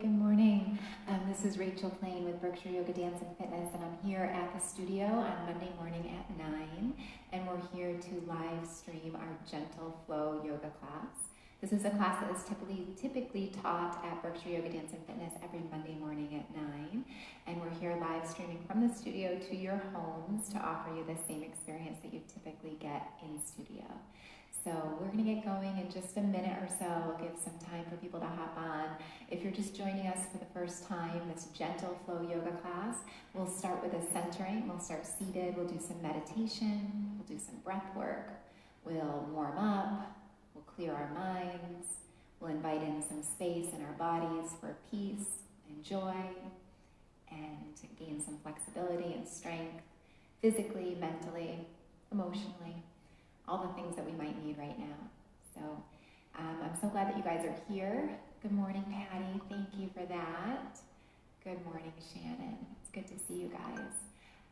good morning. This is Rachael Plaine with Berkshire Yoga Dance and Fitness, and I'm here at the studio on Monday morning at 9, and we're here to live stream our Gentle Flow Yoga class. This is a class that is typically taught at Berkshire Yoga Dance and Fitness every Monday morning at 9, and we're here live streaming from the studio to your homes to offer you the same experience that you typically get in studio. So we're going to get going in just a minute or so. We'll give some time for people to hop on. If you're just joining us for the first time, this Gentle Flow Yoga class, we'll start with a centering. We'll start seated. We'll do some meditation. We'll do some breath work. We'll warm up. We'll clear our minds. We'll invite in some space in our bodies for peace and joy and to gain some flexibility and strength physically, mentally, emotionally. All the things that we might need right now. So I'm so glad that you guys are here. Good morning, Patty. Thank you for that. Good morning, Shannon. It's good to see you guys.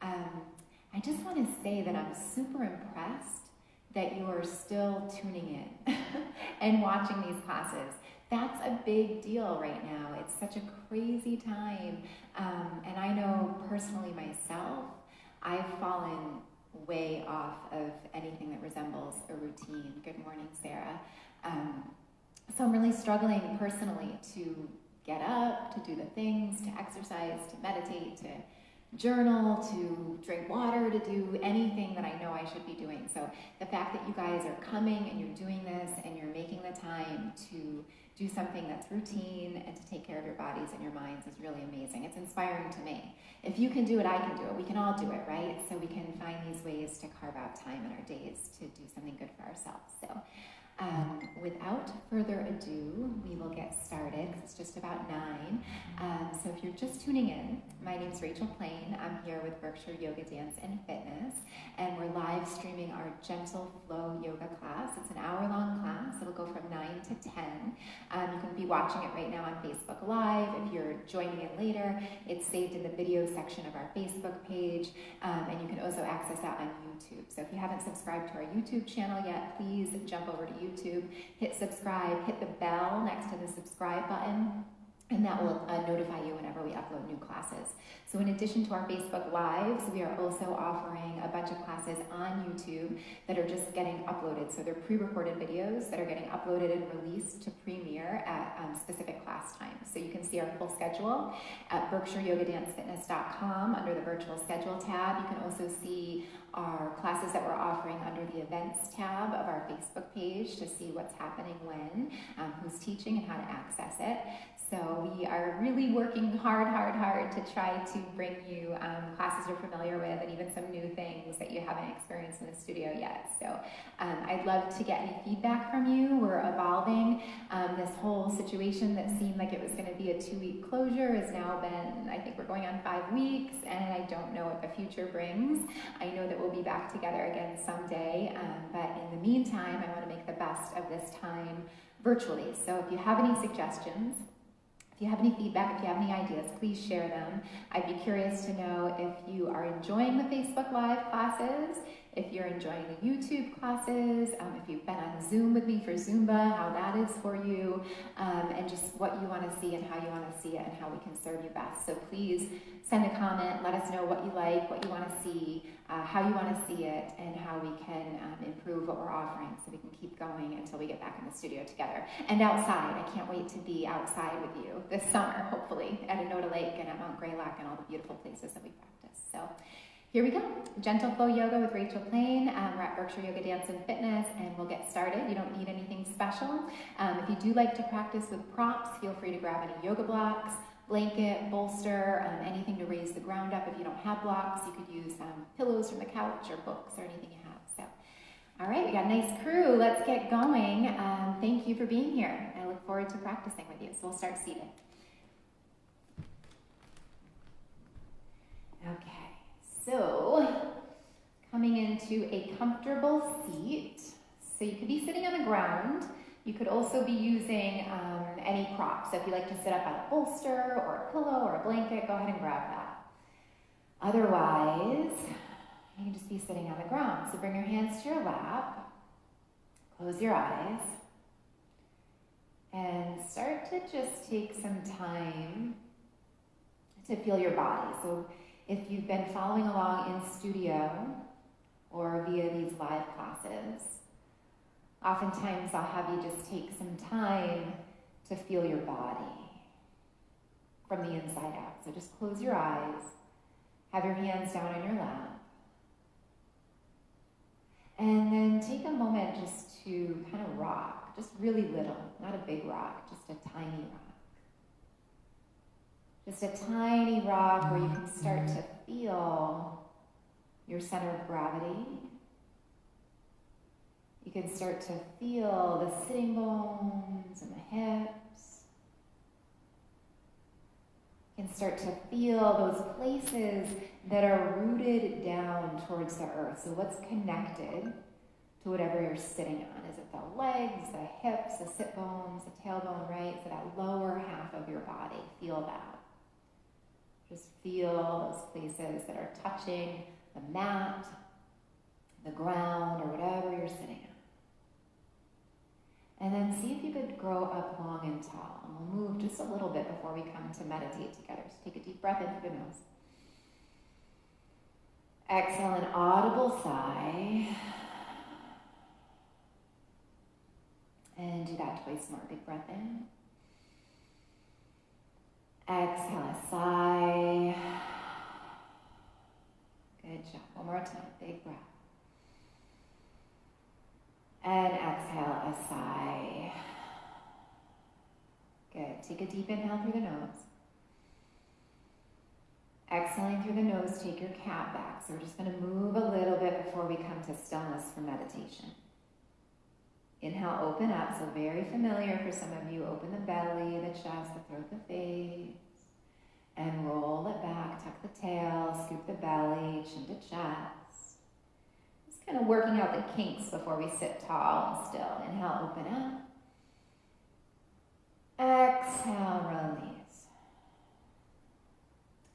I just want to say that I'm super impressed that you are still tuning in and watching these classes. That's a big deal right now. It's such a crazy time. And I know personally myself, I've fallen way off of anything that resembles a routine. Good morning, Sarah. So I'm really struggling personally to get up, to do the things, to exercise, to meditate, to journal, to drink water, to do anything that I know I should be doing. So the fact that you guys are coming and you're doing this and you're making the time to do something that's routine and to take care of your bodies and your minds is really amazing. It's inspiring to me. If you can do it, I can do it. We can all do it, right? So we can find these ways to carve out time in our days to do something good for ourselves. So without further ado, we will get started because it's just about 9. So if you're just tuning in, my name is Rachael Plaine. I'm here with Berkshire Yoga Dance and Fitness, and we're live streaming our Gentle Flow Yoga class. It's an hour-long class. It'll go from 9 to 10. You can be watching it right now on Facebook Live. If you're joining in later, it's saved in the video section of our Facebook page, and you can also access that on YouTube. So if you haven't subscribed to our YouTube channel yet, please jump over to YouTube, hit subscribe, hit the bell next to the subscribe button, and that will notify you whenever we upload new classes. So in addition to our Facebook Lives, we are also offering a bunch of classes on YouTube that are just getting uploaded. So they're pre-recorded videos that are getting uploaded and released to premiere at specific class times. So you can see our full schedule at BerkshireYogaDanceFitness.com under the virtual schedule tab. You can also see our classes that we're offering under the events tab of our Facebook page to see what's happening when, who's teaching and how to access it. So we are really working hard to try to bring you classes you're familiar with and even some new things that you haven't experienced in the studio yet. So I'd love to get any feedback from you. We're evolving. This whole situation that seemed like it was going to be a 2-week closure has now been, I think we're going on 5 weeks, and I don't know what the future brings. I know that we'll be back together again someday, but in the meantime, I want to make the best of this time virtually. So if you have any suggestions, if you have any feedback, if you have any ideas, please share them. I'd be curious to know if you are enjoying the Facebook Live classes, if you're enjoying the YouTube classes, if you've been on Zoom with me for Zumba, how that is for you, and just what you want to see and how you want to see it and how we can serve you best. So please send a comment, let us know what you like, what you want to see, how you want to see it, and how we can improve what we're offering so we can keep going until we get back in the studio together. And outside, I can't wait to be outside with you this summer, hopefully, at Anoda Lake and at Mount Greylock and all the beautiful places that we practice. So here we go. Gentle Flow Yoga with Rachael Plaine. We're at Berkshire Yoga Dance and Fitness, and we'll get started. You don't need anything special. If you do like to practice with props, feel free to grab any yoga blocks, blanket, bolster, anything to raise the ground up. If you don't have blocks, you could use pillows from the couch or books or anything you have. So, all right, we got a nice crew. Let's get going. Thank you for being here. I look forward to practicing with you. So we'll start seated. Okay. So, coming into a comfortable seat. So you could be sitting on the ground. You could also be using any prop. So if you like to sit up on a bolster or a pillow or a blanket, go ahead and grab that. Otherwise, you can just be sitting on the ground. So bring your hands to your lap, close your eyes, And start to just take some time to feel your body. So if you've been following along in studio or via these live classes, oftentimes I'll have you just take some time to feel your body from the inside out. So just close your eyes, have your hands down on your lap, and then take a moment just to kind of rock, just really little, not a big rock, just a tiny rock. Just a tiny rock where you can start to feel your center of gravity. You can start to feel the sitting bones and the hips. You can start to feel those places that are rooted down towards the earth. So what's connected to whatever you're sitting on? Is it the legs, the hips, the sit bones, the tailbone, right? So that lower half of your body, feel that. Just feel those places that are touching the mat, the ground, or whatever you're sitting on. And then see if you could grow up long and tall. And we'll move just a little bit before we come to meditate together. So take a deep breath in through the nose. Exhale an audible sigh. And do that twice more. Big breath in. Exhale a sigh. Good job. One more time. Big breath. And exhale a sigh. Good. Take a deep inhale through the nose. Exhaling through the nose, take your cat back. So we're just going to move a little bit before we come to stillness for meditation. Inhale, open up. So very familiar for some of you. Open the belly, the chest, the throat, the face. And roll it back. Tuck the tail, scoop the belly, chin to chest. Just kind of working out the kinks before we sit tall and still. Inhale, open up. Exhale, release.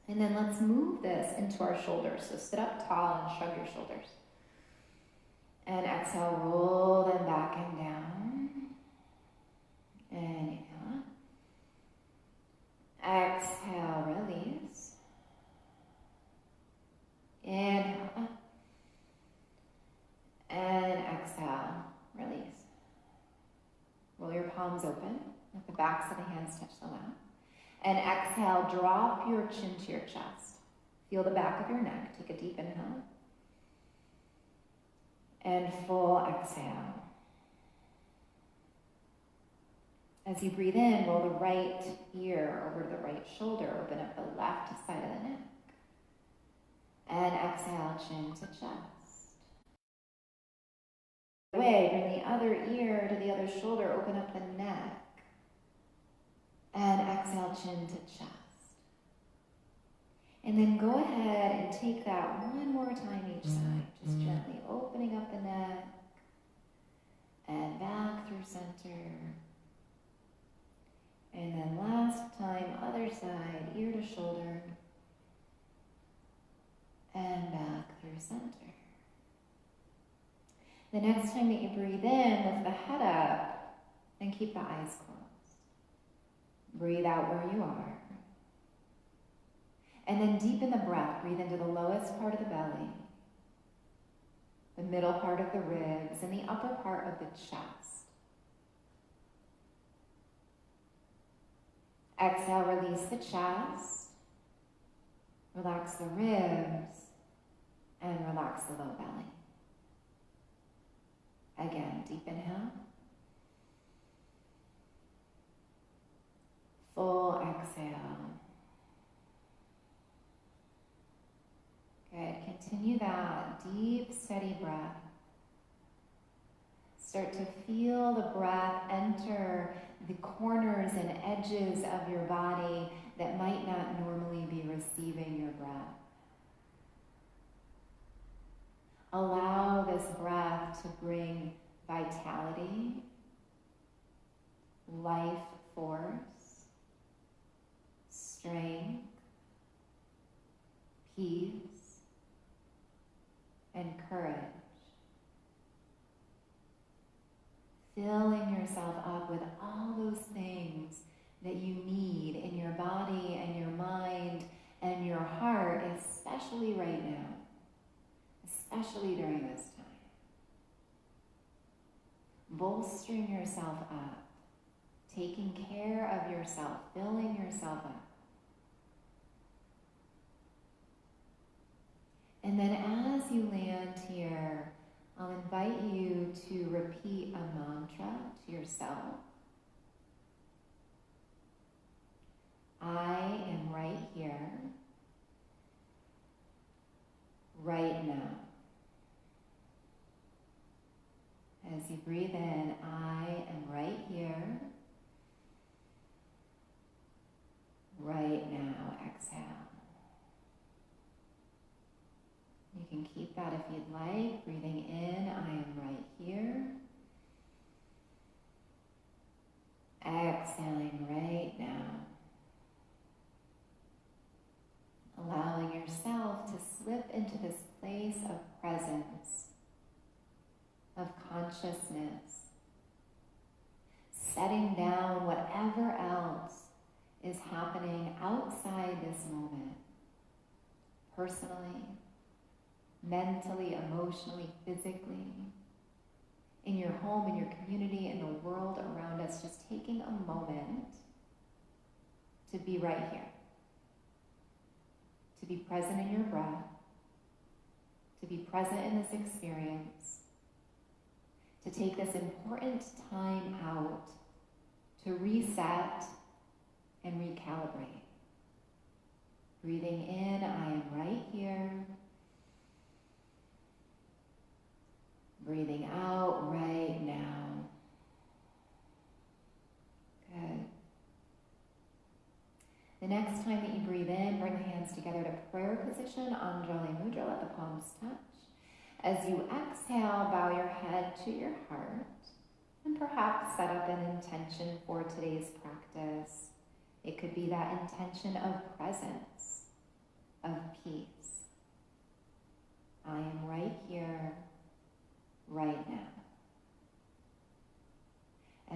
And then let's move this into our shoulders. So sit up tall and shrug your shoulders. And exhale, roll them back and down. And inhale. Exhale, release. Inhale up. And exhale, release. Roll your palms open. Let the backs of the hands touch the lap. And exhale, drop your chin to your chest. Feel the back of your neck. Take a deep inhale. And full exhale. As you breathe in, roll the right ear over to the right shoulder. Open up the left side of the neck. And exhale, chin to chest. Away, bring the other ear to the other shoulder. Open up the neck. And exhale, chin to chest. And then go ahead and take that one more time each side. Just gently opening up the neck and back through center. And then last time, other side, ear to shoulder and back through center. The next time that you breathe in, lift the head up and keep the eyes closed. Breathe out where you are. And then deepen the breath. Breathe into the lowest part of the belly, the middle part of the ribs, and the upper part of the chest. Exhale, release the chest. Relax the ribs, and relax the low belly. Again, deep inhale. Full exhale. Good. Continue that deep, steady breath. Start to feel the breath enter the corners and edges of your body that might not normally be receiving your breath. Allow this breath to bring vitality, life force, strength, peace, and courage. Filling yourself up with all those bolstering yourself up, taking care of yourself, filling yourself up. And then as you land here, I'll invite you to repeat a mantra to yourself. I am right here, right now. As you breathe in, I am right here, right now. Exhale. You can keep that if you'd like. Breathing in, I am right here. Exhaling right now. Allowing yourself to slip into this place of presence, of consciousness, setting down whatever else is happening outside this moment, personally, mentally, emotionally, physically, in your home, in your community, in the world around us, just taking a moment to be right here, to be present in your breath, to be present in this experience, to take this important time out to reset and recalibrate. Breathing in, I am right here. Breathing out right now. Good. The next time that you breathe in, bring the hands together to prayer position, Anjali Mudra, let the palms touch. As you exhale, bow your head to your heart and perhaps set up an intention for today's practice. It could be that intention of presence, of peace. I am right here, right now.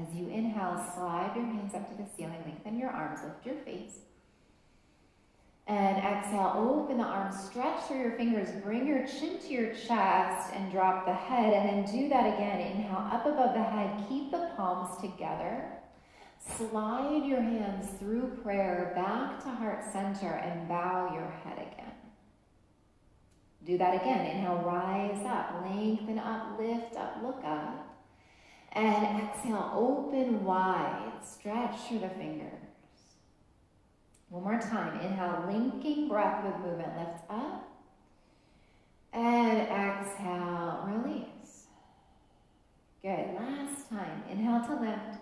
As you inhale, slide your hands up to the ceiling, lengthen your arms, lift your face. And exhale, open the arms, stretch through your fingers, bring your chin to your chest and drop the head. And then do that again. Inhale, up above the head, keep the palms together. Slide your hands through prayer back to heart center and bow your head again. Do that again. Inhale, rise up, lengthen up, lift up, look up. And exhale, open wide, stretch through the fingers. One more time. Inhale, linking breath with movement. Lift up. And exhale, release. Good. Last time. Inhale to lift.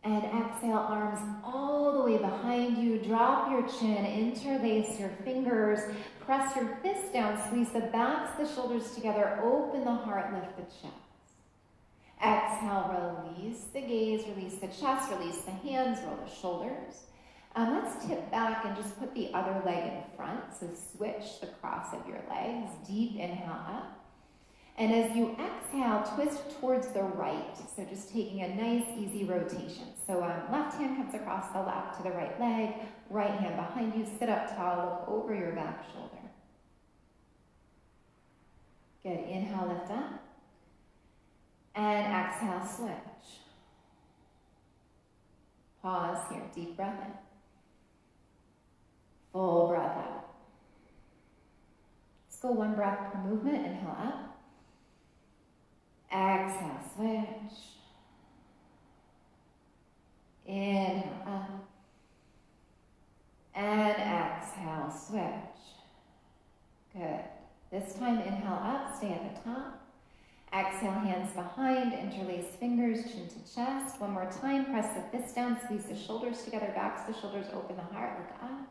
And exhale, arms all the way behind you. Drop your chin, interlace your fingers. Press your fists down, squeeze the backs, the shoulders together. Open the heart, lift the chest. Exhale, release the gaze, release the chest, release the hands, roll the shoulders. Let's tip back and just put the other leg in front. So switch the cross of your legs. Deep inhale up. And as you exhale, twist towards the right. So just taking a nice, easy rotation. So left hand comes across the lap to the right leg. Right hand behind you. Sit up tall. Look over your back shoulder. Good. Inhale, lift up. And exhale, switch. Pause here. Deep breath in. Full breath out. Let's go one breath per movement. Inhale up. Exhale, switch. Inhale up. And exhale, switch. Good. This time, inhale up, stay at the top. Exhale, hands behind, interlace fingers, chin to chest. One more time, press the fists down, squeeze the shoulders together, backs the shoulders, open the heart, look up.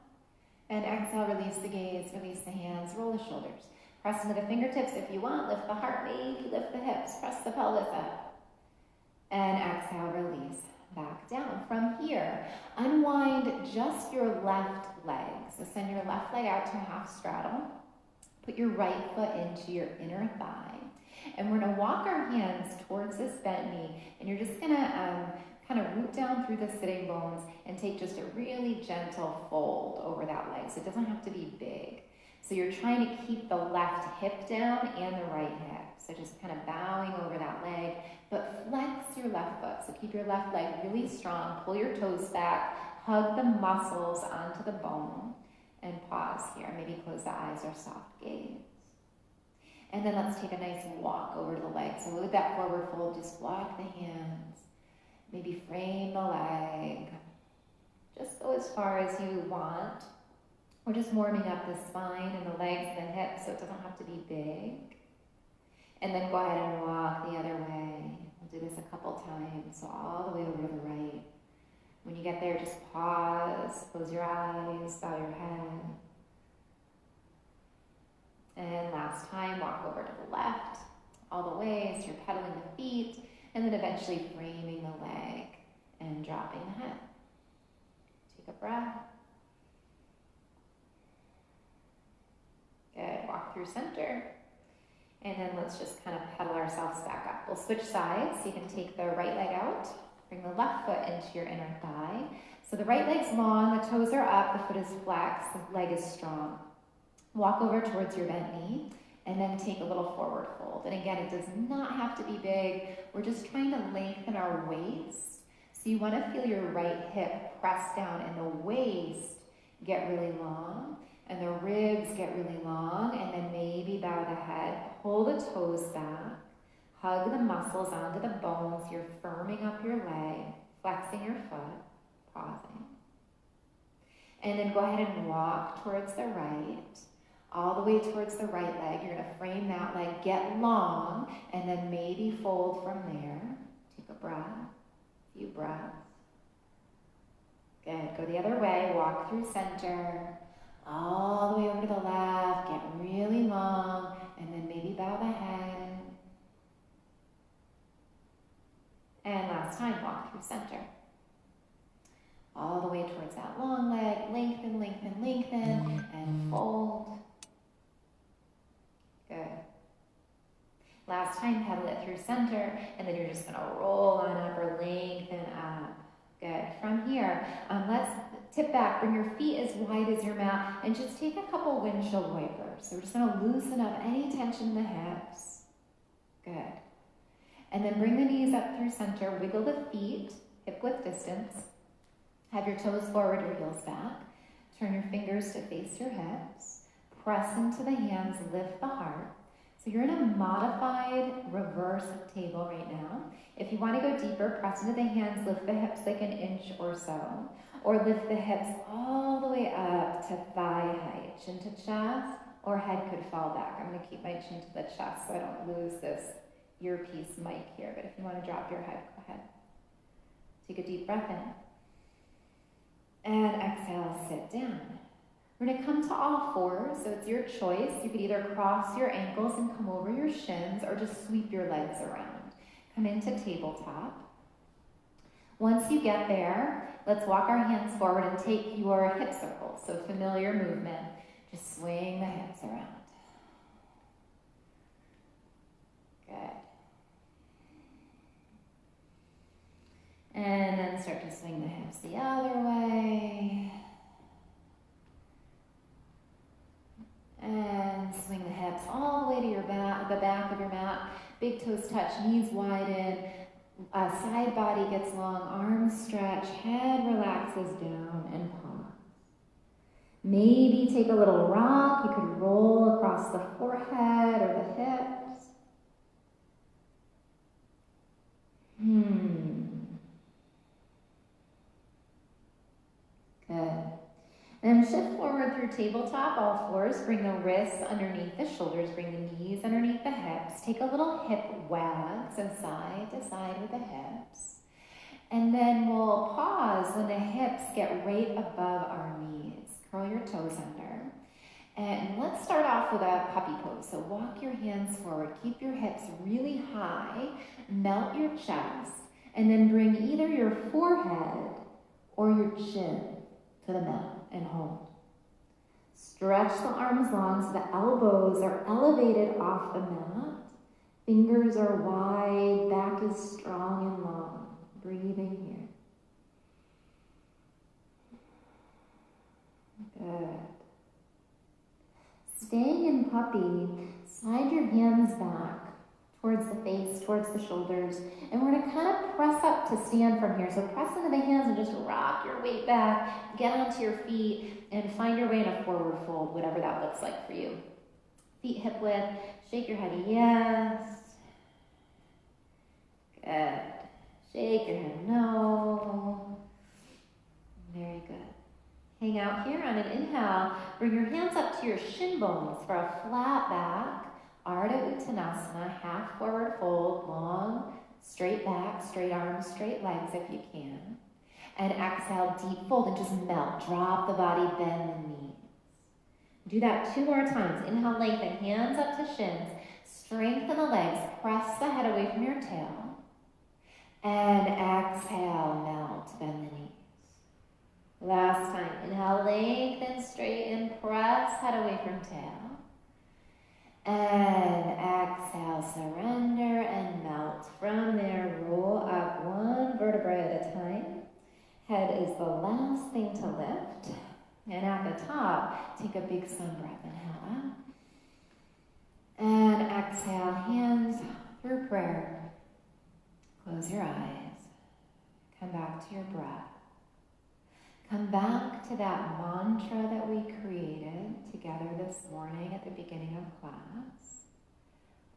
And exhale, release the gaze, release the hands, roll the shoulders. Press into the fingertips if you want, lift the heart, maybe lift the hips, press the pelvis up. And exhale, release, back down. From here, unwind just your left leg. So send your left leg out to a half straddle. Put your right foot into your inner thigh. And we're gonna walk our hands towards this bent knee, and you're just gonna kind of root down through the sitting bones and take just a really gentle fold over that leg. So it doesn't have to be big. So you're trying to keep the left hip down and the right hip. So just kind of bowing over that leg, but flex your left foot. So keep your left leg really strong, pull your toes back, hug the muscles onto the bone, and pause here. Maybe close the eyes or soft gaze. And then let's take a nice walk over to the leg. So with that forward fold, just walk the hands. Maybe frame the leg. Just go as far as you want. We're just warming up the spine and the legs and the hips so it doesn't have to be big. And then go ahead and walk the other way. We'll do this a couple times, so all the way over to the right. When you get there, just pause, close your eyes, bow your head. And last time, walk over to the left, all the way, so you're pedaling the feet, and then eventually framing the leg and dropping the head. Take a breath. Good, walk through center. And then let's just kind of pedal ourselves back up. We'll switch sides, so you can take the right leg out, bring the left foot into your inner thigh. So the right leg's long, the toes are up, the foot is flexed, the leg is strong. Walk over towards your bent knee, and then take a little forward fold. And again, it does not have to be big. We're just trying to lengthen our waist. So you want to feel your right hip press down and the waist get really long. And the ribs get really long, and then maybe bow the head, pull the toes back, hug the muscles onto the bones. You're firming up your leg, flexing your foot, pausing. And then go ahead and walk towards the right, all the way towards the right leg. You're gonna frame that leg, get long, and then maybe fold from there. Take a breath, a few breaths. Good, go the other way, walk through center, all the way over to the left, get really long, and then maybe bow the head. And last time, walk through center. All the way towards that long leg, lengthen, lengthen, lengthen, and fold. Good. Last time, pedal it through center, and then you're just gonna roll on up or lengthen up. Good. From here, let's tip back, bring your feet as wide as your mat, and just take a couple windshield wipers. So we're just gonna loosen up any tension in the hips. Good. And then bring the knees up through center, wiggle the feet, hip width distance. Have your toes forward, your heels back. Turn your fingers to face your hips. Press into the hands, lift the heart. So you're in a modified reverse table right now. If you want to go deeper, press into the hands, lift the hips like an inch or so, or lift the hips all the way up to thigh height, chin to chest, or head could fall back. I'm going to keep my chin to the chest so I don't lose this earpiece mic here, but if you want to drop your head, go ahead. Take a deep breath in. And exhale, sit down. We're going to come to all fours, so it's your choice. You could either cross your ankles and come over your shins, or just sweep your legs around. Come into tabletop. Once you get there, let's walk our hands forward and take your hip circle. So familiar movement. Just swing the hips around. Good. And then start to swing the hips the other way. And swing the hips all the way to your back, the back of your mat. Big toes touch, knees widen, side body gets long, arms stretch, head relaxes down, and pause. Maybe take a little rock. You could roll across the forehead or the hips. Good. Then shift forward through tabletop, all fours. Bring the wrists underneath the shoulders. Bring the knees underneath the hips. Take a little hip wag, so side to side with the hips. And then we'll pause when the hips get right above our knees. Curl your toes under. And let's start off with a puppy pose. So walk your hands forward. Keep your hips really high. Melt your chest. And then bring either your forehead or your chin to the mat and hold. Stretch the arms long so the elbows are elevated off the mat. Fingers are wide, back is strong and long. Breathing here. Good. Staying in puppy, slide your hands back towards the face, towards the shoulders, and we're gonna kind of press up to stand from here. So press into the hands and just rock your weight back, get onto your feet, and find your way in a forward fold, whatever that looks like for you. Feet hip width, shake your head, yes. Good. Shake your head, no. Very good. Hang out here on an inhale. Bring your hands up to your shin bones for a flat back. Ardha Uttanasana, half forward fold, long, straight back, straight arms, straight legs if you can. And exhale, deep fold and just melt. Drop the body, bend the knees. Do that 2 more times. Inhale, lengthen, hands up to shins. Strengthen the legs, press the head away from your tail. And exhale, melt, bend the knees. Last time, inhale, lengthen, straighten, press head away from tail. And exhale, surrender and melt. From there, roll up 1 vertebrae at a time. Head is the last thing to lift. And at the top, take a big sun breath. Inhale up. And exhale, hands through prayer. Close your eyes. Come back to your breath. Come back to that mantra that we created together this morning at the beginning of class.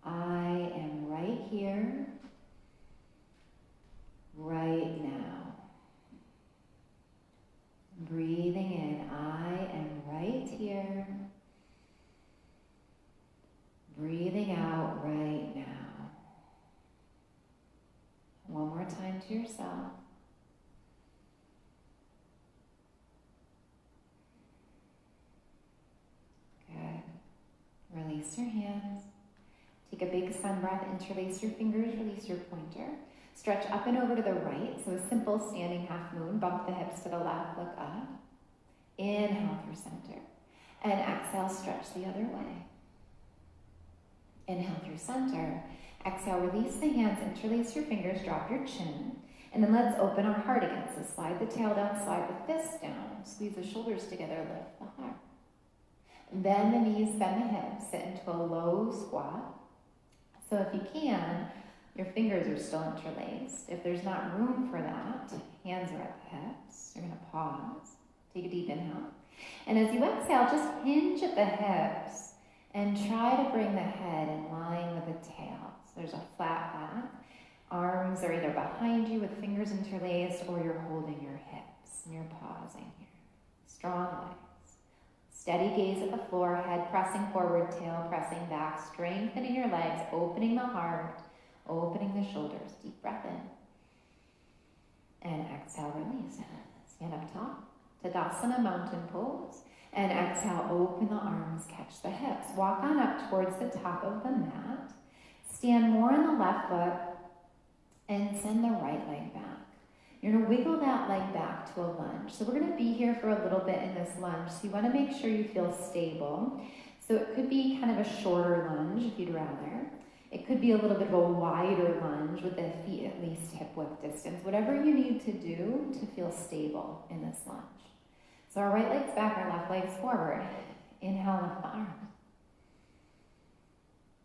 I am right here, right now. Breathing in, I am right here. Breathing out right now. One more time to yourself. Release your hands. Take a big sun breath, interlace your fingers, release your pointer. Stretch up and over to the right, so a simple standing half moon. Bump the hips to the left, look up. Inhale through center. And exhale, stretch the other way. Inhale through center. Exhale, release the hands, interlace your fingers, drop your chin. And then let's open our heart again. So slide the tail down, slide the fists down. Squeeze the shoulders together, lift the heart. Bend the knees, bend the hips, sit into a low squat. So if you can, your fingers are still interlaced. If there's not room for that, hands are at the hips. You're going to pause. Take a deep inhale. And as you exhale, just hinge at the hips and try to bring the head in line with the tail. So there's a flat back. Arms are either behind you with fingers interlaced or you're holding your hips and you're pausing here. Strong legs. Steady gaze at the floor, head pressing forward, tail pressing back, strengthening your legs, opening the heart, opening the shoulders. Deep breath in. And exhale, release. Stand up top. Tadasana, mountain pose. And exhale, open the arms, catch the hips. Walk on up towards the top of the mat. Stand more on the left foot and send the right leg back. You're going to wiggle that leg back to a lunge. So we're going to be here for a little bit in this lunge. So you want to make sure you feel stable. So it could be kind of a shorter lunge if you'd rather. It could be a little bit of a wider lunge with the feet at least hip width distance. Whatever you need to do to feel stable in this lunge. So our right leg's back, our left leg's forward. Inhale, lift the arms.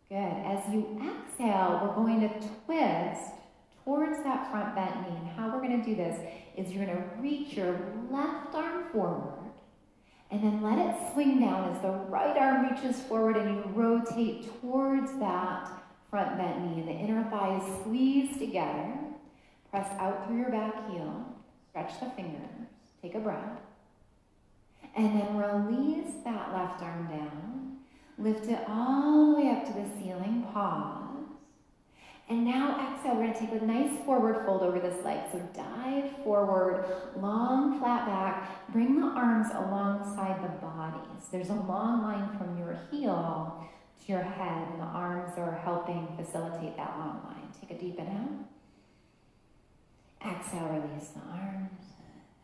Good. As you exhale, we're going to twist towards that front bent knee. And how we're going to do this is you're going to reach your left arm forward and then let it swing down as the right arm reaches forward and you rotate towards that front bent knee. And the inner thighs squeeze together. Press out through your back heel. Stretch the fingers. Take a breath. And then release that left arm down. Lift it all the way up to the ceiling. Pause. And now exhale, we're going to take a nice forward fold over this leg. So dive forward, long flat back. Bring the arms alongside the body. So there's a long line from your heel to your head, and the arms are helping facilitate that long line. Take a deep inhale. Exhale, release the arms.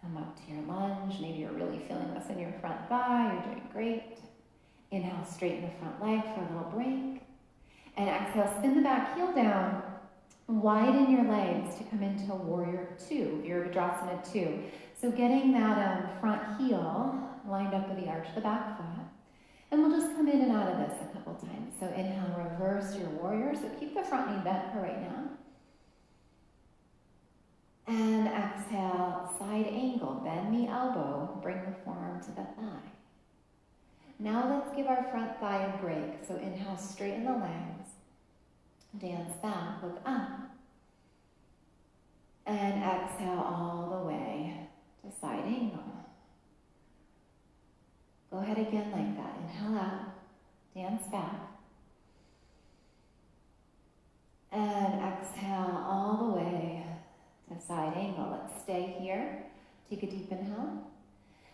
Come up to your lunge. Maybe you're really feeling this in your front thigh. You're doing great. Inhale, straighten the front leg for a little break. And exhale, spin the back heel down. Widen your legs to come into warrior 2, Virabhadrasana 2. So getting that front heel lined up with the arch of the back foot. And we'll just come in and out of this a couple times. So inhale, reverse your warrior. So keep the front knee bent for right now. And exhale, side angle. Bend the elbow, bring the forearm to the thigh. Now let's give our front thigh a break. So inhale, straighten the legs. Dance back, look up. And exhale all the way to side angle. Go ahead again like that. Inhale up, dance back. And exhale all the way to side angle. Let's stay here. Take a deep inhale.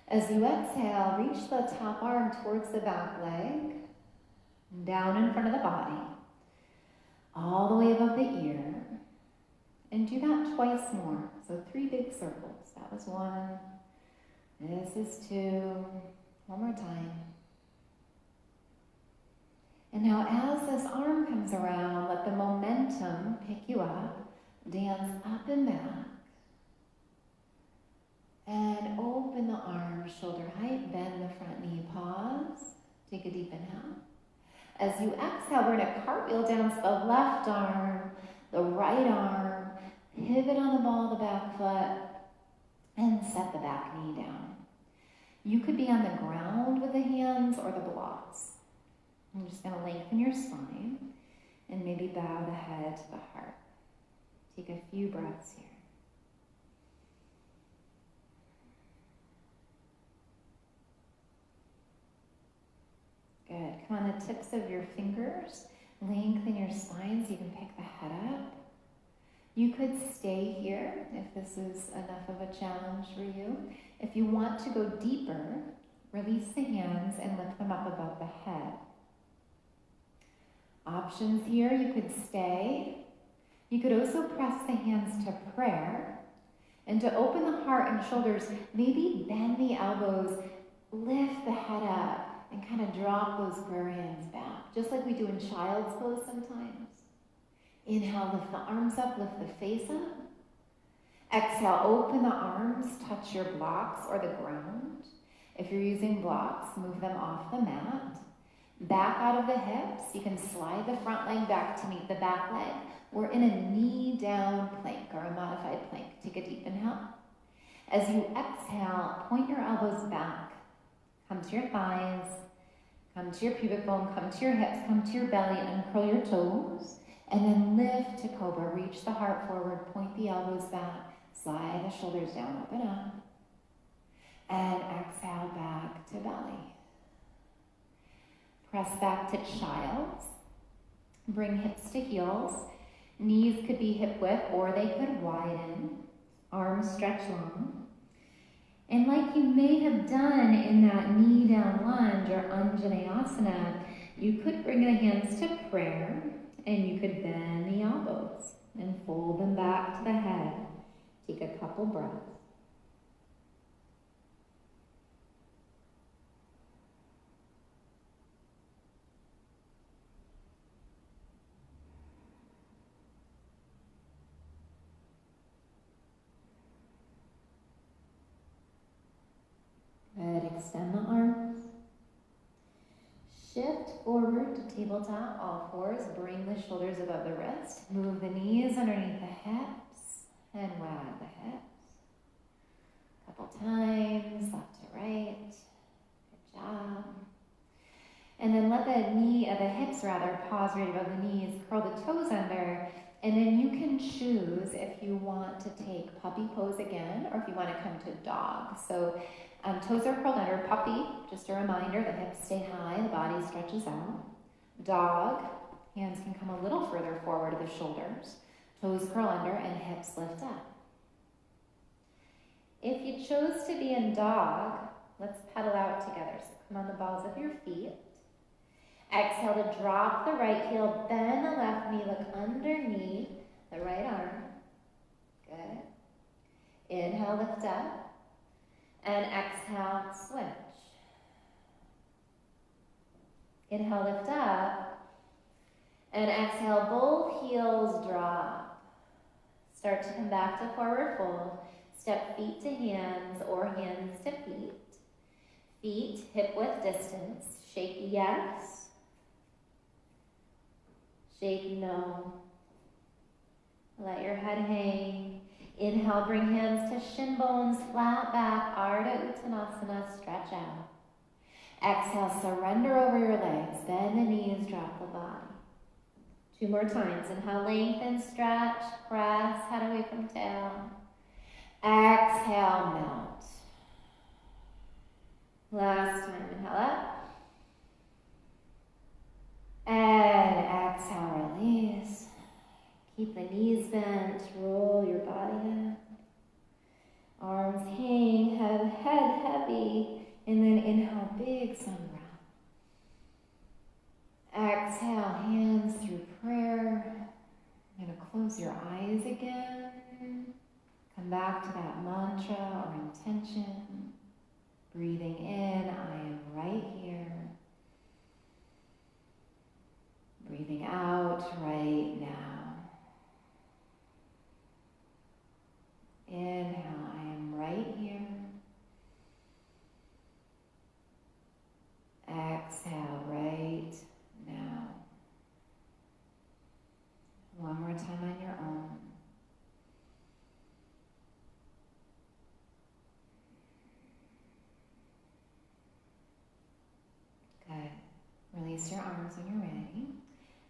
As you exhale, reach the top arm towards the back leg, down in front of the body, all the way above the ear. And do that twice more. So 3 big circles. That was 1. This is 2. One more time. And now as this arm comes around, let the momentum pick you up. Dance up and back. And open the arms, shoulder height, bend the front knee, pause. Take a deep inhale. As you exhale, we're going to cartwheel down to the left arm, the right arm, pivot on the ball of the back foot, and set the back knee down. You could be on the ground with the hands or the blocks. I'm just going to lengthen your spine and maybe bow the head to the heart. Take a few breaths here. Good. Come on the tips of your fingers. Lengthen your spine so you can pick the head up. You could stay here if this is enough of a challenge for you. If you want to go deeper, release the hands and lift them up above the head. Options here, you could stay. You could also press the hands to prayer. And to open the heart and shoulders, maybe bend the elbows, lift the head up, and kind of drop those prayer hands back, just like we do in child's pose sometimes. Inhale, lift the arms up, lift the face up. Exhale, open the arms, touch your blocks or the ground. If you're using blocks, move them off the mat. Back out of the hips. You can slide the front leg back to meet the back leg. We're in a knee down plank or a modified plank. Take a deep inhale. As you exhale, point your elbows back. Come to your thighs. Come to your pubic bone. Come to your hips. Come to your belly. Uncurl your toes. And then lift to cobra. Reach the heart forward. Point the elbows back. Slide the shoulders down, open up. And exhale back to belly. Press back to child's. Bring hips to heels. Knees could be hip width or they could widen. Arms stretch long. And like you may have done in that knee down lunge or Anjaneyasana, you could bring the hands to prayer and you could bend the elbows and fold them back to the head. Take a couple breaths. Good, extend the arms. Shift forward to tabletop, all fours. Bring the shoulders above the wrist. Move the knees underneath the hips and wag the hips. Couple times, left to right. Good job. And then let the hips pause right above the knees. Curl the toes under. And then you can choose if you want to take puppy pose again or if you want to come to dog. So toes are curled under. Puppy, just a reminder, the hips stay high, the body stretches out. Dog, hands can come a little further forward to the shoulders. Toes curl under and hips lift up. If you chose to be in dog, let's pedal out together. So come on the balls of your feet. Exhale to drop the right heel, bend the left knee, look underneath the right arm. Good. Inhale, lift up. And exhale, switch. Inhale, lift up. And exhale, both heels drop. Start to come back to forward fold. Step feet to hands or hands to feet. Feet hip width distance. Shake yes. Shake no. Let your head hang. Inhale, bring hands to shin bones, flat back, Ardha Uttanasana, stretch out. Exhale, surrender over your legs, bend the knees, drop the body. 2 more times. Inhale, lengthen, stretch, press, head away from tail. Exhale, melt. Last time, inhale up. And exhale, release. Keep the knees bent, roll your body in. Arms hang, head heavy, and then inhale, big sun breath. Exhale, hands through prayer. You're going to close your eyes again. Come back to that mantra or intention. Breathing in, I am right here. Breathing out right now. Inhale, I am right here. Exhale, right now. One more time on your own. Good. Release your arms when you're ready.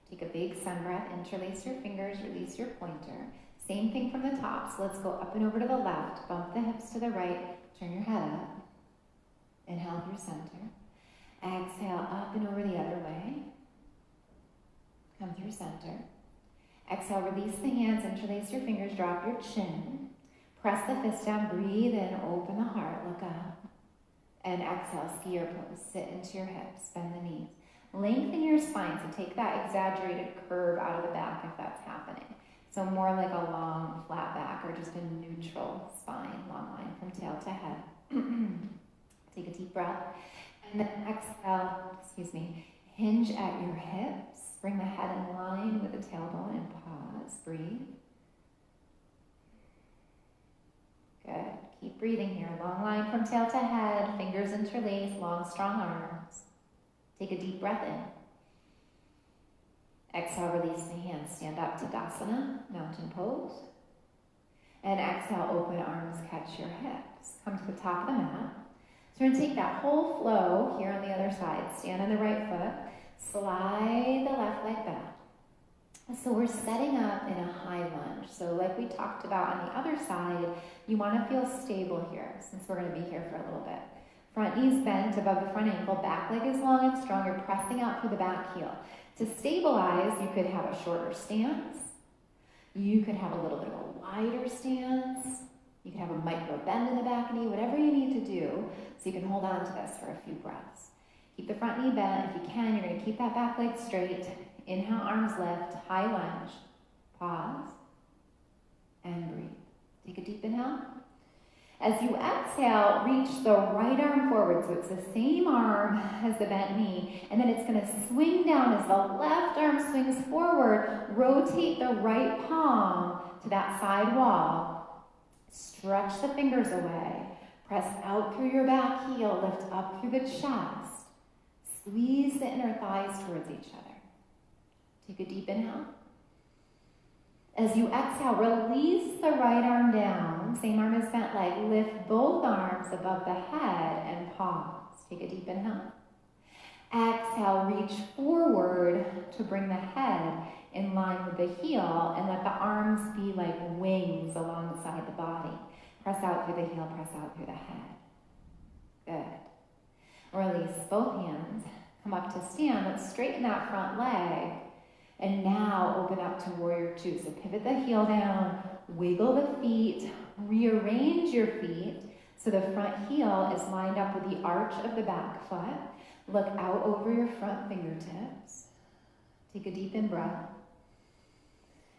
Take a big sun breath, interlace your fingers, release your pointer. Same thing from the top, so let's go up and over to the left, bump the hips to the right, turn your head up. Inhale through center. Exhale, up and over the other way. Come through center. Exhale, release the hands, interlace your fingers, drop your chin. Press the fist down, breathe in, open the heart, look up. And exhale, skier pose, sit into your hips, bend the knees. Lengthen your spine, so take that exaggerated curve out of the back if that's happening. So more like a long, flat back or just a neutral spine, long line from tail to head. Take a deep breath. And then exhale, hinge at your hips. Bring the head in line with the tailbone and pause, breathe. Good, keep breathing here. Long line from tail to head, fingers interlace, long, strong arms. Take a deep breath in. Exhale, release the hands, stand up to Tadasana, mountain pose. And exhale, open arms, catch your hips. Come to the top of the mat. So we're going to take that whole flow here on the other side. Stand on the right foot, slide the left leg back. So we're setting up in a high lunge. So like we talked about on the other side, you want to feel stable here since we're going to be here for a little bit. Front knees bent above the front ankle, back leg is long and strong. You're pressing out through the back heel. To stabilize, you could have a shorter stance. You could have a little bit of a wider stance. You can have a micro bend in the back knee, whatever you need to do so you can hold on to this for a few breaths. Keep the front knee bent. If you can, you're going to keep that back leg straight. Inhale, arms lift, high lunge. Pause and breathe. Take a deep inhale. As you exhale, reach the right arm forward. So it's the same arm as the bent knee. And then it's going to swing down as the left arm swings forward. Rotate the right palm to that side wall. Stretch the fingers away. Press out through your back heel. Lift up through the chest. Squeeze the inner thighs towards each other. Take a deep inhale. As you exhale, release the right arm down. Same arm as bent leg. Lift both arms above the head and pause. Take a deep inhale. Exhale, reach forward to bring the head in line with the heel and let the arms be like wings along the side of the body. Press out through the heel, press out through the head. Good. Release both hands. Come up to stand. Let's straighten that front leg. And now open up to warrior two. So pivot the heel down, wiggle the feet, rearrange your feet so the front heel is lined up with the arch of the back foot. Look out over your front fingertips. Take a deep in breath.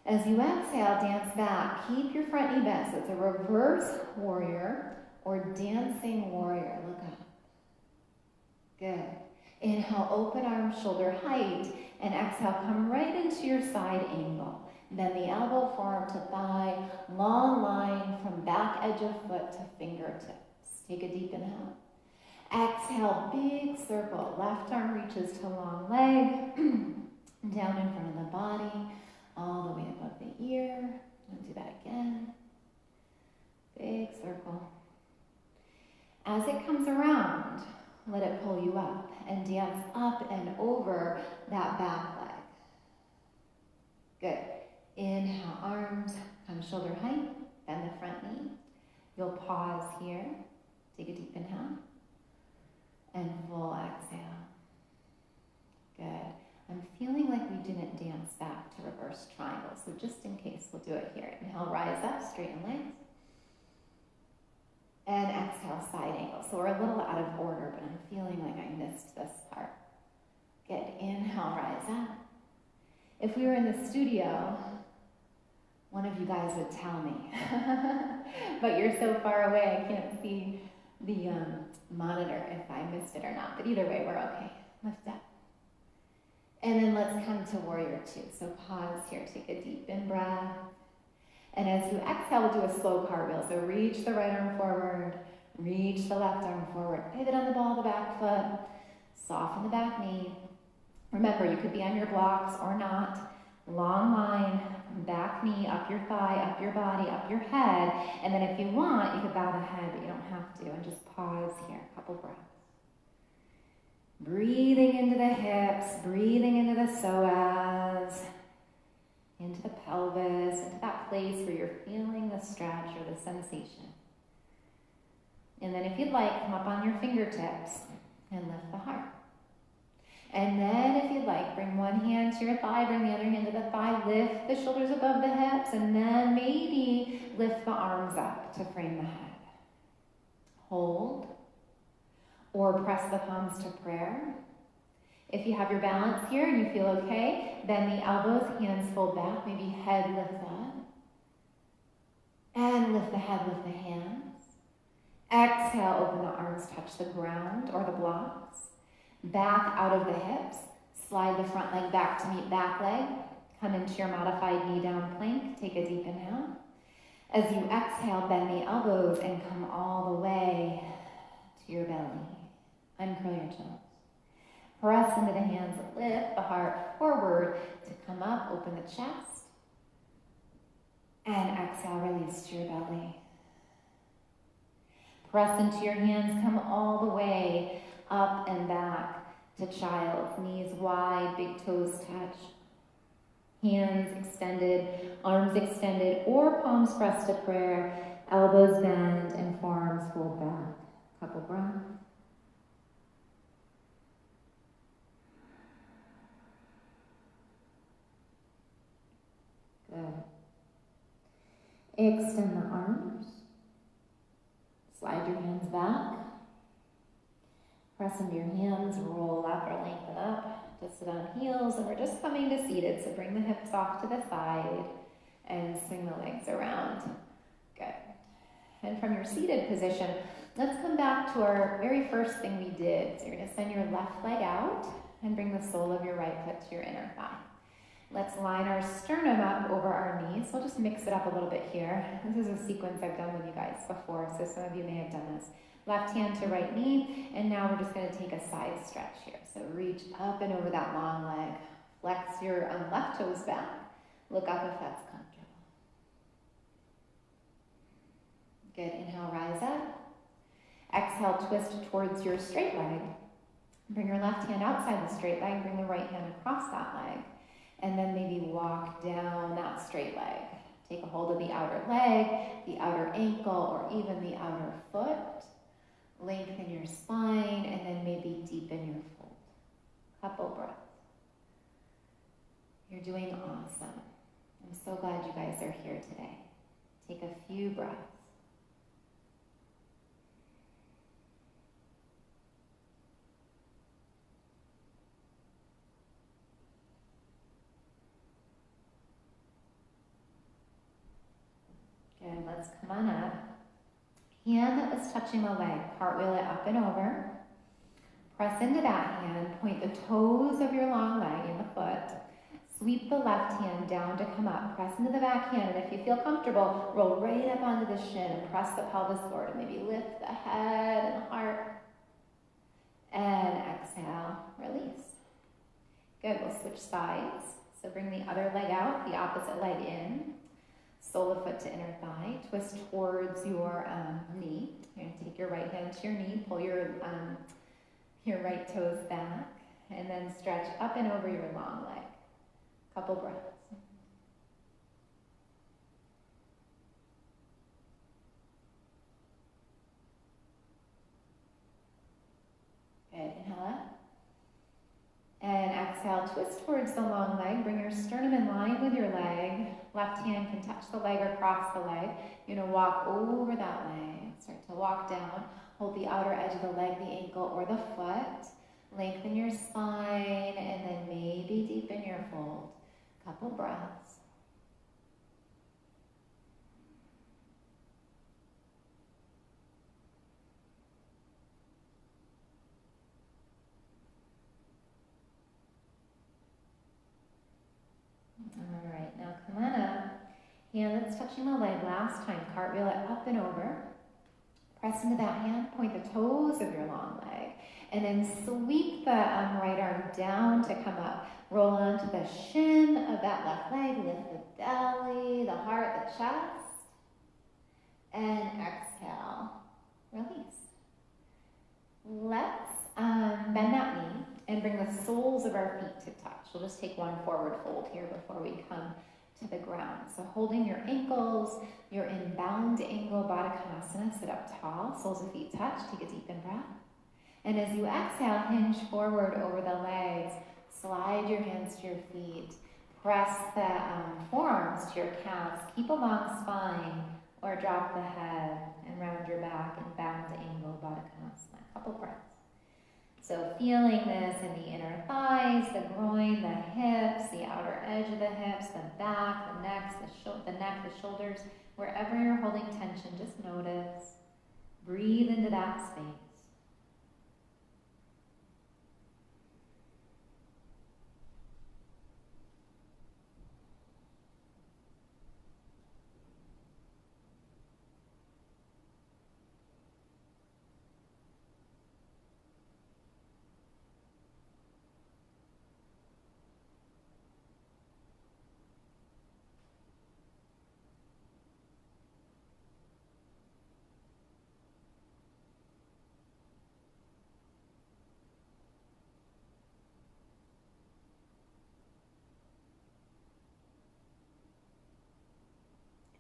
As you exhale, dance back. Keep your front knee bent. So it's a reverse warrior or dancing warrior. Look up. Good. Inhale, open arms, shoulder height. And exhale, come right into your side angle. Then the elbow forearm to thigh, long line from back edge of foot to fingertips. Take a deep inhale. Exhale, big circle. Left arm reaches to long leg, down in front of the body, all the way above the ear. And do that again. Big circle. As it comes around, let it pull you up and dance up and over that back leg. Good. Inhale, arms come shoulder height, bend the front knee. You'll pause here. Take a deep inhale. And full exhale. Good. I'm feeling like we didn't dance back to reverse triangle, so just in case, we'll do it here. Inhale, rise up, straighten legs. And exhale, side angle. So we're a little out of order, but I'm feeling like I missed this part. Good. Inhale, rise up. If we were in the studio, one of you guys would tell me. But you're so far away, I can't see the monitor if I missed it or not. But either way, we're okay. Lift up. And then let's come to warrior two. So pause here, take a deep in breath. And as you exhale, we'll do a slow cartwheel. So reach the right arm forward, reach the left arm forward, pivot on the ball of the back foot, soften the back knee. Remember, you could be on your blocks or not. Long line, back knee, up your thigh, up your body, up your head. And then if you want, you could bow the head, but you don't have to. And just pause here, a couple breaths. Breathing into the hips, breathing into the psoas, into the pelvis, into that place where you're feeling the stretch or the sensation. And then if you'd like, come up on your fingertips and lift the heart. And then if you'd like, bring one hand to your thigh, bring the other hand to the thigh, lift the shoulders above the hips, and then maybe lift the arms up to frame the head. Hold, or press the palms to prayer. If you have your balance here and you feel okay, bend the elbows, hands fold back, maybe head lifts up. And lift the head with the hands. Exhale, open the arms, touch the ground or the blocks. Back out of the hips, slide the front leg back to meet back leg. Come into your modified knee down plank, take a deep inhale. As you exhale, bend the elbows and come all the way to your belly. Uncurl your toes. Press into the hands, lift the heart forward to come up, open the chest. And exhale, release to your belly. Press into your hands, come all the way up and back to child's. Knees wide, big toes touch. Hands extended, arms extended, or palms pressed to prayer. Elbows bend and forearms fold back. Couple breaths. Good. Extend the arms. Slide your hands back. Press into your hands, roll up or lengthen up to sit on heels, and we're just coming to seated, so bring the hips off to the side and swing the legs around. Good. And from your seated position, let's come back to our very first thing we did. So you're going to send your left leg out and bring the sole of your right foot to your inner thigh. Let's line our sternum up over our knees. We'll just mix it up a little bit here. This is a sequence I've done with you guys before, so some of you may have done this. Left hand to right knee, and now we're just going to take a side stretch here. So reach up and over that long leg. Flex your left toes back. Look up if that's comfortable. Good. Inhale, rise up. Exhale, twist towards your straight leg. Bring your left hand outside the straight leg. Bring the right hand across that leg. And then maybe walk down that straight leg. Take a hold of the outer leg, the outer ankle, or even the outer foot. Lengthen your spine, and then maybe deepen your fold. Couple breaths. You're doing awesome. I'm so glad you guys are here today. Take a few breaths. Good, let's come on up. Hand that was touching the leg, cartwheel it up and over. Press into that hand, point the toes of your long leg in the foot. Sweep the left hand down to come up. Press into the back hand, and if you feel comfortable, roll right up onto the shin and press the pelvis forward, and maybe lift the head and the heart. switch sides. So bring the other leg out, the opposite leg in. Sole of foot to inner thigh. Twist towards your knee. You're going to take your right hand to your knee. Pull your right toes back. And then stretch up and over your long leg. Couple breaths. Good. Inhale up. And exhale, twist towards the long leg. Bring your sternum in line with your leg. Left hand can touch the leg or cross the leg. You're going to walk over that leg. Start to walk down. Hold the outer edge of the leg, the ankle, or the foot. Lengthen your spine, and then maybe deepen your fold. Couple breaths. All right, now come on up. Hand that's touching the leg last time. Cartwheel it up and over. Press into that hand. Point the toes of your long leg. And then sweep the right arm down to come up. Roll onto the shin of that left leg. Lift the belly, the heart, the chest. And exhale. Release. Let's bend that knee and bring the soles of our feet to touch. We'll just take one forward fold here before we come to the ground. So holding your ankles, you're in bound angle Baddha Konasana. Sit up tall, soles of feet touch. Take a deep in breath. And as you exhale, hinge forward over the legs. Slide your hands to your feet. Press the forearms to your calves. Keep a long spine or drop the head and round your back in bound angle Baddha Konasana. Couple breaths. So feeling this in the inner thighs, the groin, the hips, the outer edge of the hips, the back, the neck, the shoulders. Wherever you're holding tension, just notice. Breathe into that space.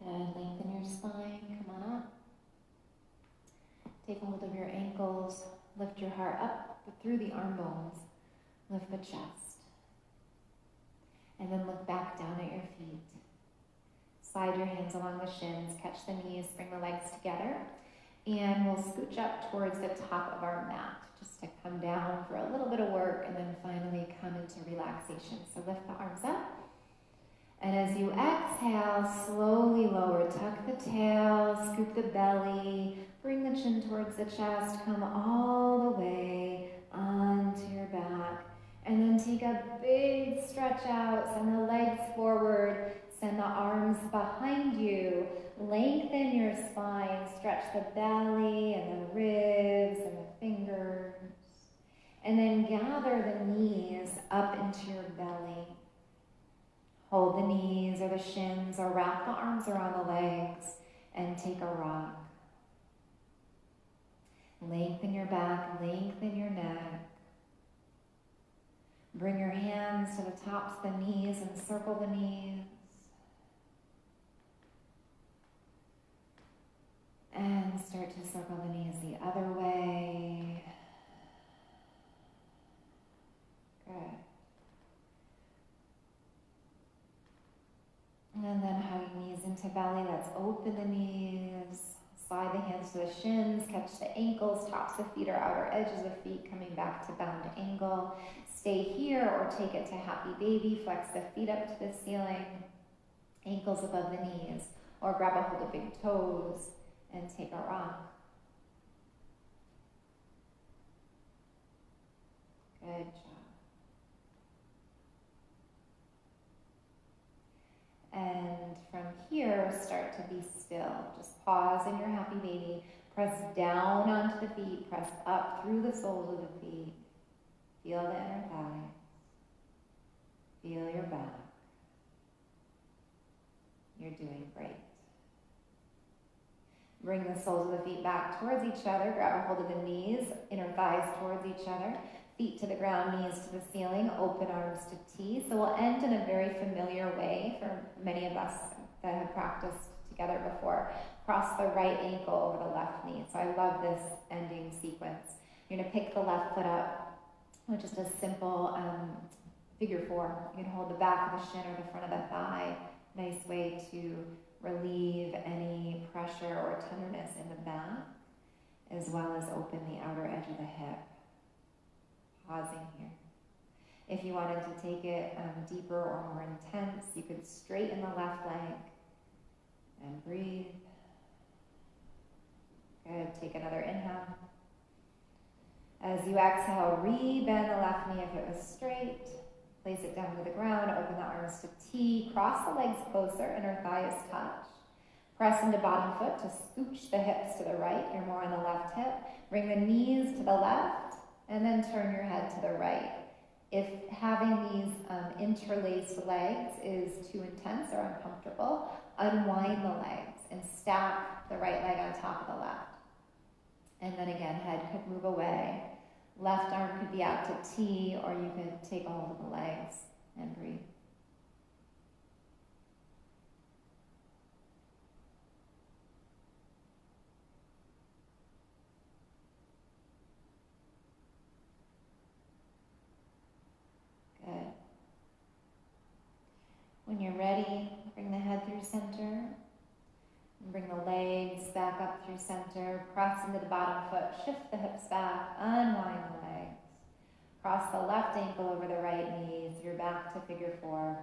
Good. Lengthen your spine. Come on up. Take hold of your ankles. Lift your heart up through the arm bones. Lift the chest. And then look back down at your feet. Slide your hands along the shins. Catch the knees. Bring the legs together. And we'll scooch up towards the top of our mat just to come down for a little bit of work and then finally come into relaxation. So lift the arms up. And as you exhale, slowly lower. Tuck the tail, scoop the belly, bring the chin towards the chest, come all the way onto your back. And then take a big stretch out, send the legs forward, send the arms behind you. Lengthen your spine, stretch the belly and the ribs and the fingers. And then gather the knees up into your belly. Hold the knees or the shins or wrap the arms around the legs and take a rock. Lengthen your back, lengthen your neck. Bring your hands to the tops of the knees and circle the knees. And start to circle the knees the other way. Good. And then hug knees into belly. Let's open the knees. Slide the hands to the shins. Catch the ankles, tops of feet or outer edges of feet. Coming back to bound angle. Stay here or take it to happy baby. Flex the feet up to the ceiling. Ankles above the knees. Or grab a hold of big toes and take a rock. Good job. And from here, start to be still. Just pause in your happy baby. Press down onto the feet. Press up through the soles of the feet. Feel the inner thighs. Feel your back. You're doing great. Bring the soles of the feet back towards each other. Grab a hold of the knees, inner thighs towards each other. Feet to the ground, knees to the ceiling, open arms to T. So we'll end in a very familiar way for many of us that have practiced together before. Cross the right ankle over the left knee. So I love this ending sequence. You're going to pick the left foot up with just a simple figure four. You can hold the back of the shin or the front of the thigh. Nice way to relieve any pressure or tenderness in the back, as well as open the outer edge of the hip. Pausing here. If you wanted to take it deeper or more intense, you could straighten the left leg and breathe. Good. Take another inhale. As you exhale, re-bend the left knee if it was straight. Place it down to the ground. Open the arms to T. Cross the legs closer. Inner thighs touch. Press into bottom foot to scooch the hips to the right. You're more on the left hip. Bring the knees to the left. And then turn your head to the right. If having these interlaced legs is too intense or uncomfortable, unwind the legs and stack the right leg on top of the left. And then again, head could move away. Left arm could be out to T, or you could take a hold of the legs and breathe. Good. When you're ready, bring the head through center. And bring the legs back up through center. Press into the bottom foot. Shift the hips back. Unwind the legs. Cross the left ankle over the right knee. So you're back to figure four.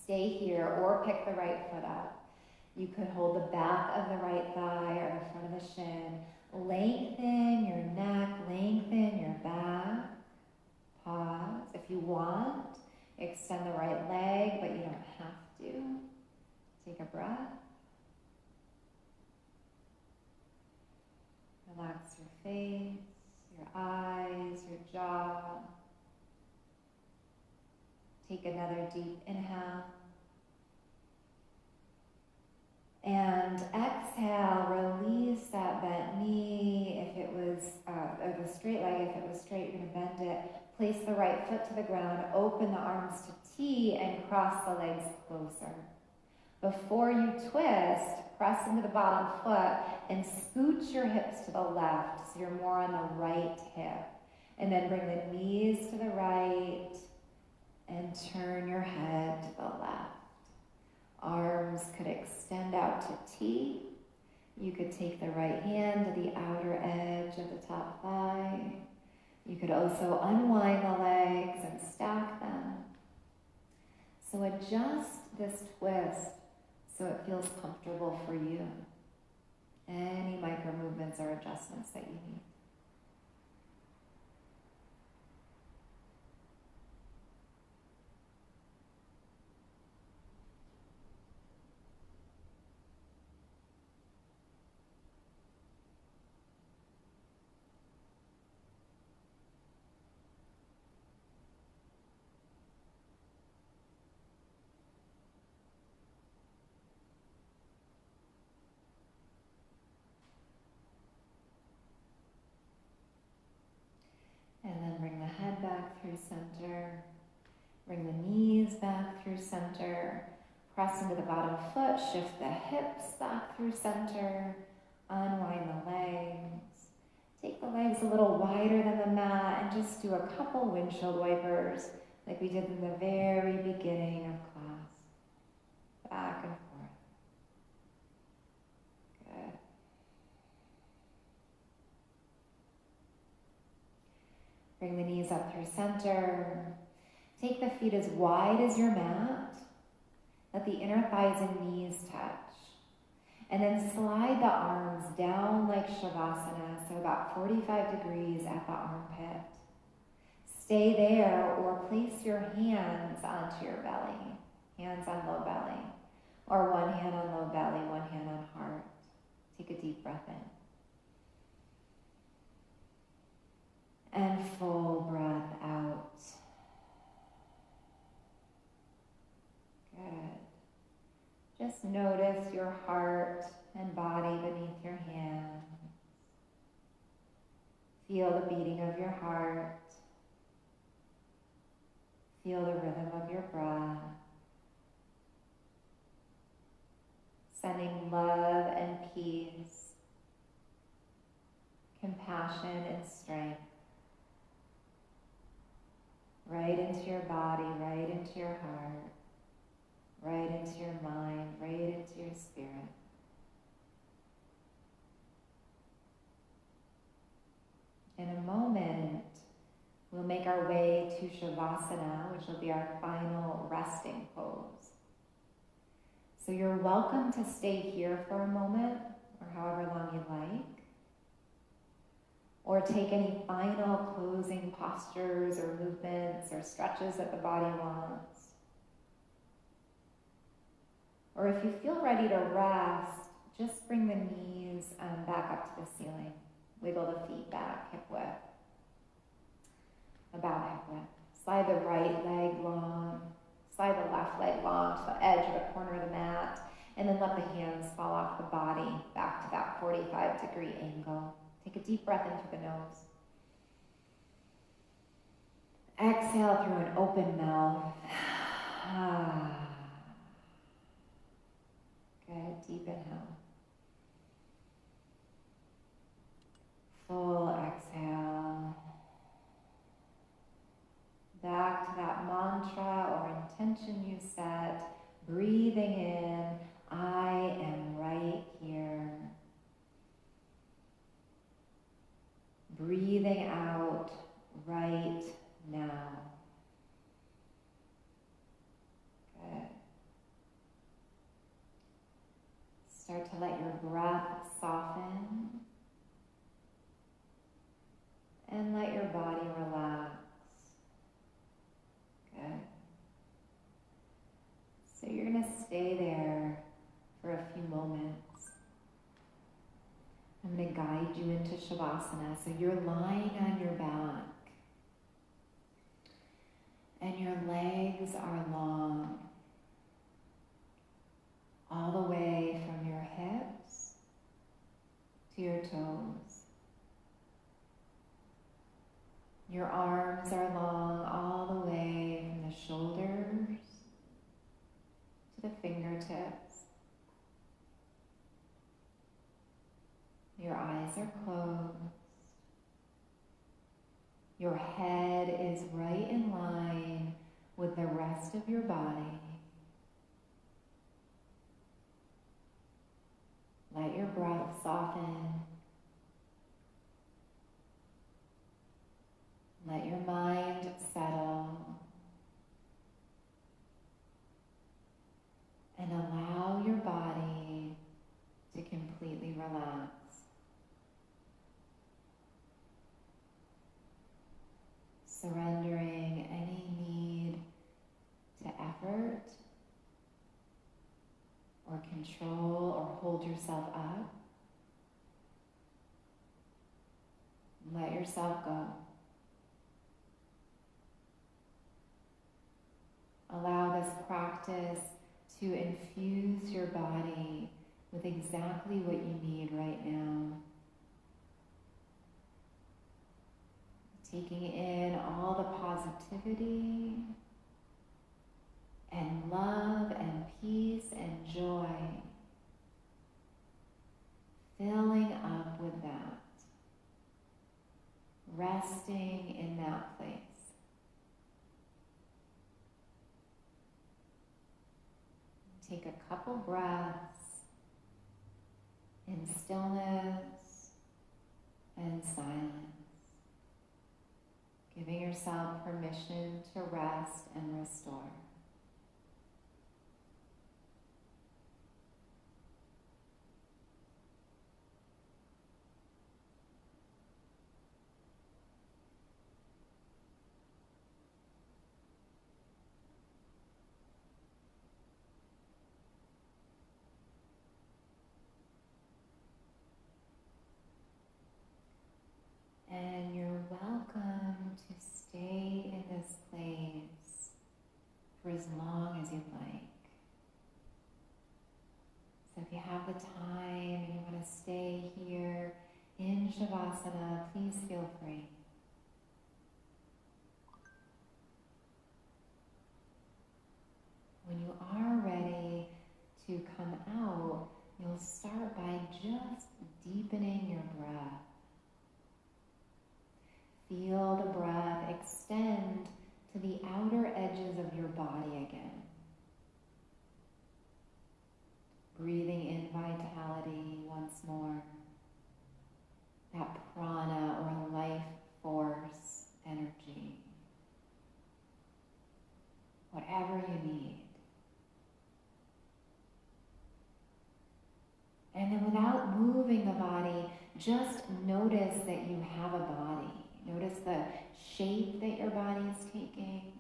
Stay here or pick the right foot up. You could hold the back of the right thigh or the front of the shin. Lengthen your neck. Lengthen your back. Pause. If you want, extend the right leg, but you don't have to. Take a breath. Relax your face, your eyes, your jaw. Take another deep inhale. And exhale, release that bent knee. If it was, or the straight leg, if it was straight, you're going to bend it. Place the right foot to the ground, open the arms to T, and cross the legs closer. Before you twist, press into the bottom foot and scooch your hips to the left so you're more on the right hip. And then bring the knees to the right and turn your head to the left. Arms could extend out to T. You could take the right hand to the outer edge of the top thigh. You could also unwind the legs and stack them. So adjust this twist so it feels comfortable for you. Any micro movements or adjustments that you need. And then bring the head back through center. Bring the knees back through center. Press into the bottom foot. Shift the hips back through center. Unwind the legs. Take the legs a little wider than the mat and just do a couple windshield wipers like we did in the very beginning of class. Back and forth. Good. Bring the knees up through center. Take the feet as wide as your mat. Let the inner thighs and knees touch. And then slide the arms down like Shavasana, so about 45 degrees at the armpit. Stay there or place your hands onto your belly. Hands on low belly. Or one hand on low belly, one hand on heart. Take a deep breath in. And full breath out. Feel the beating of your heart. Feel the rhythm of your breath. Sending love and peace, compassion and strength right into your body, right into your heart, right into your mind, right into your spirit. In a moment, we'll make our way to Shavasana, which will be our final resting pose. So you're welcome to stay here for a moment, or however long you like, or take any final closing postures or movements or stretches that the body wants. Or if you feel ready to rest, just bring the knees back up to the ceiling. Wiggle the feet back, hip width, about hip width. Slide the right leg long. Slide the left leg long to the edge or the corner of the mat, and then let the hands fall off the body back to that 45-degree angle. Take a deep breath in through the nose. Exhale through an open mouth. Good, deep inhale. Full exhale. Back to that mantra or intention you set. Breathing in, I am right here. Breathing out, right now. Good. Start to let your breath soften and let your body relax. Good. So you're going to stay there for a few moments. I'm going to guide you into Shavasana. So you're lying on your back and your legs are long, all the way from your hips to your toes. Your arms are long all the way from the shoulders to the fingertips. Your eyes are closed. Your head is right in line with the rest of your body. Let your breath soften. Let your mind settle. And allow your body to completely relax. Surrendering any need to effort or control or hold yourself up. Let yourself go. Allow this practice to infuse your body with exactly what you need right now. Taking in all the positivity and love and peace and joy. Filling up with that. Resting in that place. Take a couple breaths in stillness and silence. Giving yourself permission to rest and restore. And you're welcome to stay in this place for as long as you'd like. So if you have the time and you want to stay here in Shavasana, please feel free. we'll start by just deepening your breath. Feel the breath extend to the outer edges of your body again. Breathing in vitality once more. That prana or life force energy. Whatever you need. And then without moving the body, just notice that you have a body. Notice the shape that your body is taking.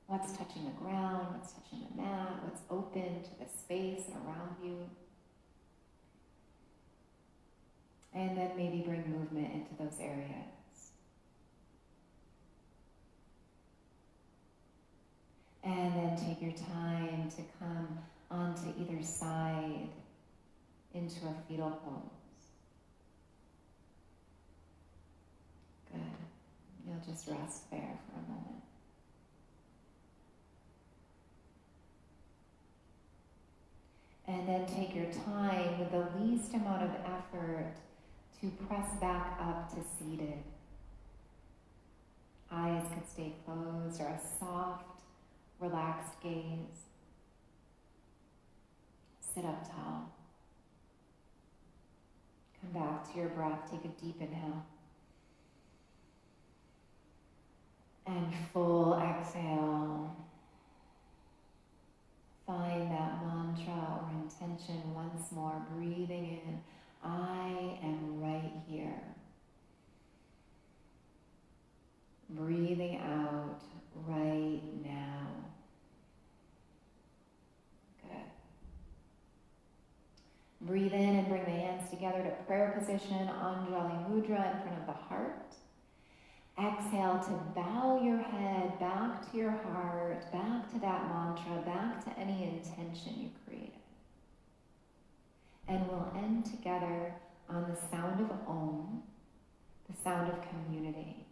What's touching the ground, what's touching the mat, what's open to the space around you. And then maybe bring movement into those areas. And then take your time to come onto either side into a fetal pose. Good. You'll just rest there for a moment. And then take your time with the least amount of effort to press back up to seated. Eyes could stay closed or a soft, relaxed gaze. Sit up tall. Come back to your breath. Take a deep inhale. And full exhale. Find that mantra or intention once more. Breathing in, I am right here. Breathing out, right now. Good. Breathe in and bring the hands together to prayer position, Anjali Mudra in front of the heart. Exhale to bow your head back to your heart, back to that mantra, back to any intention you created. And we'll end together on the sound of Om, the sound of community.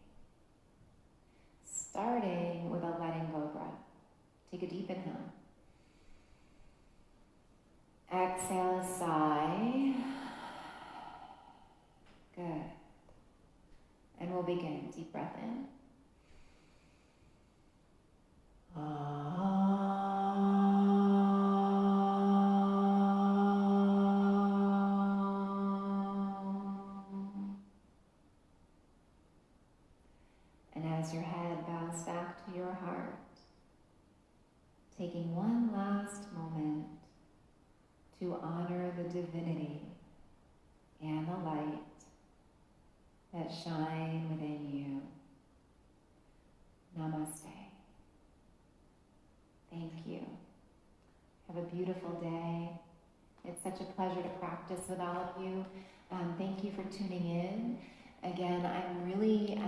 Starting with a letting go breath. Take a deep inhale. Exhale a sigh. Good. And we'll begin. Deep breath in. And as your head bows back to your heart, taking one last moment to honor the divinity and the light that shine within you. Namaste. Thank you. Have a beautiful day. It's such a pleasure to practice with all of you. Thank you for tuning in. Again, I'm really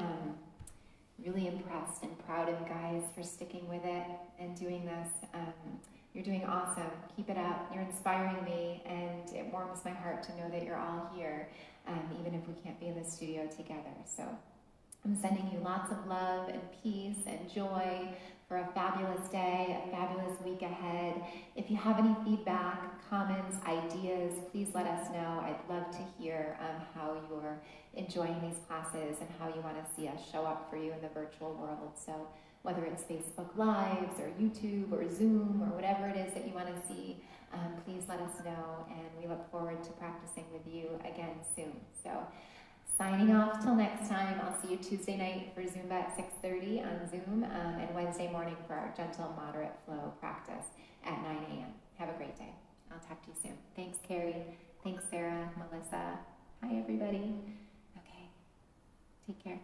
impressed and proud of you guys for sticking with it and doing this. You're doing awesome. Keep it up. You're inspiring me, and it warms my heart to know that you're all here, even if we can't be in the studio together. So I'm sending you lots of love and peace and joy for a fabulous day, a fabulous week ahead. If you have any feedback, comments, ideas, please let us know. I'd love to hear how you're enjoying these classes and how you want to see us show up for you in the virtual world. So whether it's Facebook Lives or YouTube or Zoom or whatever it is that you want to see, please let us know, and we look forward to practicing with you again soon. So signing off till next time. I'll see you Tuesday night for Zumba at 6:30 on Zoom, and Wednesday morning for our gentle, moderate flow practice at 9 a.m. Have a great day. I'll talk to you soon. Thanks, Carrie. Thanks, Sarah, Melissa. Hi, everybody. Okay. Take care.